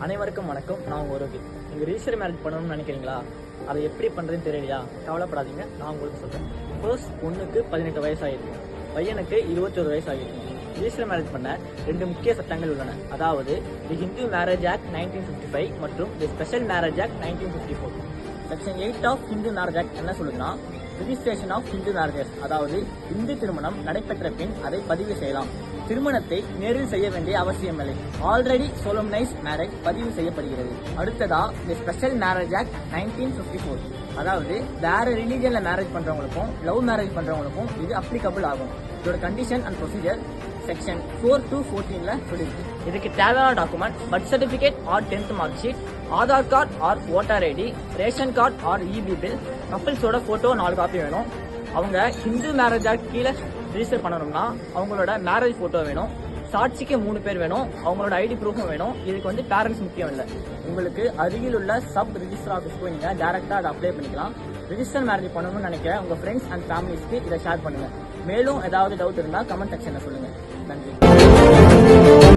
அனைவருக்கும் வணக்கம். நான் உங்க ரோஹித். நீங்க ரிஜிஸ்டர் மேரேஜ் பண்ணணும்னு நினைக்கிறீங்களா? அதை எப்படி பண்றதுன்னு தெரியலையா? கவலைப்படாதீங்க, நான் உங்களுக்கு சொல்றேன். ஃபர்ஸ்ட், பொண்ணுக்கு 18 வயசு ஆகிருக்கும், பையனுக்கு 21 வயசு ஆகிருக்கும். ரிஜிஸ்டர் மேரேஜ் பண்ண 2 முக்கிய சட்டங்கள் உள்ளன. அதாவது தி ஹிந்து மேரேஜ் ஆக்ட் 1955 மற்றும் the special marriage act 1954. Section 8 of Hindu marriage act என்ன சொல்லுதுன்னா, ரிஜிஸ்ட்ரேஷன் ஆஃப் ஹிந்து மேரேஜஸ், அதாவது இந்து திருமணம் நடைபெற்ற பின் அதை பதிவு செய்யலாம். திருமணத்தை நேரில் செய்ய வேண்டிய அவசியமில்லை. ஆல்ரெடி சோலம்னைஸ் மேரேஜ் பதிவு செய்யப்படுகிறது. அடுத்ததா தி ஸ்பெஷல் மேரேஜ் ஆக்ட் 1954, அதாவது வேற ரிலீஜன்ல மேரேஜ் பண்றவங்களுக்கும் லவ் மேரேஜ் பண்றவங்களுக்கும் இது அப்ளிகபிள் ஆகும். இதோட condition and procedure section 4 to 14ல சொல்லிருக்கு. இதுக்கு தேவையான document birth certificate or 10th mark sheet, Aadhaar card or voter ID, ration card or EB bill, கப்பிள்ஸோட போட்டோ 4 காப்பி வேணும். அவங்க ஹிந்து மேரேஜ் ஆக்ட் கீழே ரிஜிஸ்டர் பண்ணணும்னா அவங்களோட மேரேஜ் போட்டோ வேணும். சாட்சிக்கு 3 பேர் வேணும். அவங்களோட ஐடி ப்ரூஃபும் வேணும். இதுக்கு பேரண்ட்ஸ் முக்கியம் இல்லை. உங்களுக்கு அருகில் உள்ள சப் ரிஜிஸ்டர் ஆஃபீஸ் போய் நீங்க டைரக்டா அதை அப்ளை பண்ணிக்கலாம். ரிஜிஸ்டர் மேரேஜ் பண்ணணும்னு நினைக்கிற உங்க ஃப்ரெண்ட்ஸ் அண்ட் ஃபேமிலிஸ்க்கு இதை ஷேர் பண்ணுங்க. மேலும் ஏதாவது டவுட் இருந்தால் கமெண்ட் செக்ஷன்ல சொல்லுங்க. நன்றி.